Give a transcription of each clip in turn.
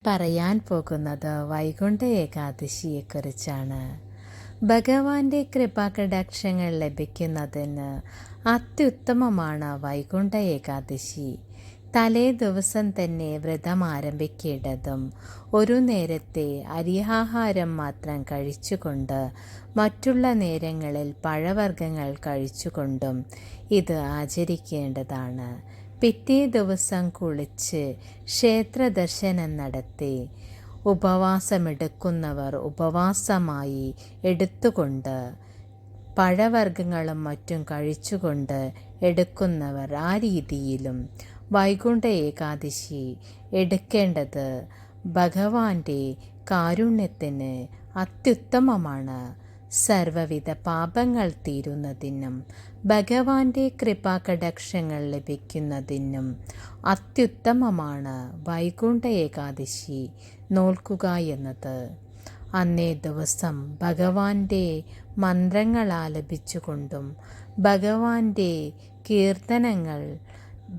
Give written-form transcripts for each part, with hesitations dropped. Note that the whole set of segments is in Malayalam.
പറയാൻ പോകുന്നത് വൈകുണ്ഠ ഏകാദശിയെക്കുറിച്ചാണ്. ഭഗവാന്റെ കൃപാകടാക്ഷങ്ങൾ ലഭിക്കുന്നതിന് അത്യുത്തമമാണ് വൈകുണ്ഠ ഏകാദശി. തലേ ദിവസം തന്നെ വ്രതം ആരംഭിക്കേണ്ടതും ഒരു നേരത്തെ അരിയാഹാരം മാത്രം കഴിച്ചുകൊണ്ട് മറ്റുള്ള നേരങ്ങളിൽ പഴവർഗ്ഗങ്ങൾ കഴിച്ചുകൊണ്ടും ഇത് ആചരിക്കേണ്ടതാണ്. പിറ്റേ ദിവസം കുളിച്ച് ക്ഷേത്ര ദർശനം നടത്തി ഉപവാസമെടുക്കുന്നവർ ഉപവാസമായി എടുത്തുകൊണ്ട് പഴവർഗ്ഗങ്ങളും മറ്റും കഴിച്ചുകൊണ്ട് എടുക്കുന്നവർ ആ രീതിയിലും വൈകുണ്ഠ ഏകാദശി എടുക്കേണ്ടത് ഭഗവാന്റെ കാരുണ്യത്തിന് അത്യുത്തമമാണ്. സർവവിധ പാപങ്ങൾ തീരുന്നതിനും ഭഗവാന്റെ കൃപാകടാക്ഷങ്ങൾ ലഭിക്കുന്നതിനും അത്യുത്തമമാണ് വൈകുണ്ഠ ഏകാദശി നോൽക്കുക എന്നത്. അന്നേ ദിവസം ഭഗവാന്റെ മന്ത്രങ്ങൾ ആലപിച്ചുകൊണ്ടും ഭഗവാന്റെ കീർത്തനങ്ങൾ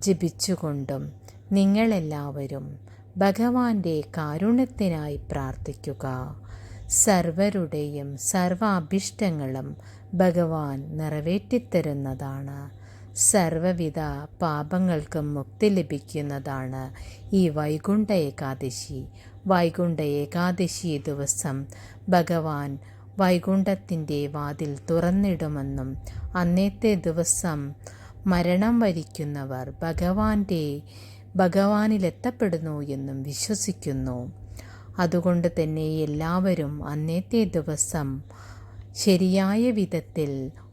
ജപിച്ചുകൊണ്ടും നിങ്ങളെല്ലാവരും ഭഗവാന്റെ കാരുണ്യത്തിനായി പ്രാർത്ഥിക്കുക. സർവരുടെയും സർവ അഭിഷ്ടങ്ങളും ഭഗവാൻ നിറവേറ്റിത്തരുന്നതാണ്. സർവവിധ പാപങ്ങൾക്കും മുക്തി ലഭിക്കുന്നതാണ് ഈ വൈകുണ്ഠ ഏകാദശി. വൈകുണ്ഠ ഏകാദശി ദിവസം ഭഗവാൻ വൈകുണ്ഠത്തിൻ്റെ വാതിൽ തുറന്നിടുമെന്നും അന്നത്തെ ദിവസം മരണം വരിക്കുന്നവർ ഭഗവാനിലെത്തപ്പെടുന്നു എന്നും വിശ്വസിക്കുന്നു. അതുകൊണ്ട് തന്നെ എല്ലാവരും അന്നത്തെ ദിവസം ശരിയായ വിധത്തിൽ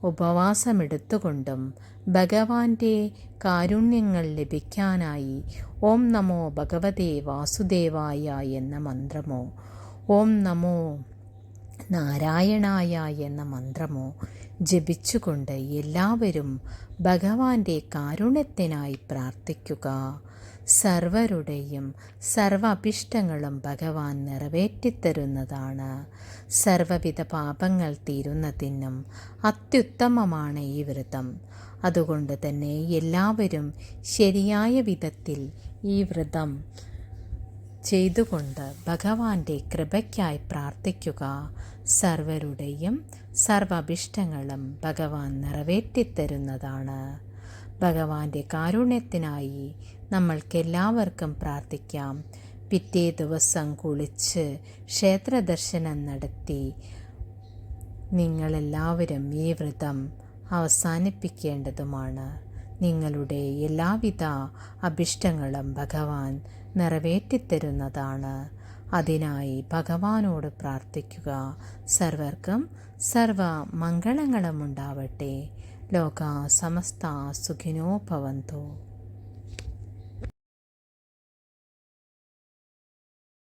ഉപവാസമെടുത്തുകൊണ്ടും ഭഗവാന്റെ കാരുണ്യങ്ങൾ ലഭിക്കാനായി ഓം നമോ ഭഗവതേ വാസുദേവായ എന്ന മന്ത്രമോ ഓം നമോ നാരായണായ എന്ന മന്ത്രമോ ജപിച്ചുകൊണ്ട് എല്ലാവരും ഭഗവാന്റെ കാരുണ്യത്തിനായി പ്രാർത്ഥിക്കുക. സർവരുടെയും സർവ അഭിഷ്ടങ്ങളും ഭഗവാൻ നിറവേറ്റിത്തരുന്നതാണ്. സർവവിധ പാപങ്ങൾ തീരുന്നതിനും അത്യുത്തമമാണ് ഈ വ്രതം. അതുകൊണ്ട് തന്നെ എല്ലാവരും ശരിയായ വിധത്തിൽ ഈ വ്രതം ചെയ്തുകൊണ്ട് ഭഗവാന്റെ കൃപയ്ക്കായി പ്രാർത്ഥിക്കുക. സർവരുടെയും സർവ അഭിഷ്ടങ്ങളും ഭഗവാൻ നിറവേറ്റിത്തരുന്നതാണ്. ഭഗവാന്റെ കാരുണ്യത്തിനായി നമ്മൾക്കെല്ലാവർക്കും പ്രാർത്ഥിക്കാം. പിറ്റേ ദിവസം കുളിച്ച് ക്ഷേത്ര ദർശനം നടത്തി നിങ്ങളെല്ലാവരും ഈ വ്രതം അവസാനിപ്പിക്കേണ്ടതുമാണ്. നിങ്ങളുടെ എല്ലാവിധ അഭിഷ്ടങ്ങളും ഭഗവാൻ നിറവേറ്റിത്തരുന്നതാണ്. അതിനായി ഭഗവാനോട് പ്രാർത്ഥിക്കുക. സർവർക്കും സർവ മംഗളങ്ങളും ഉണ്ടാവട്ടെ. ലോകാ സമസ്ത സുഖിനോ ഭവന്തു.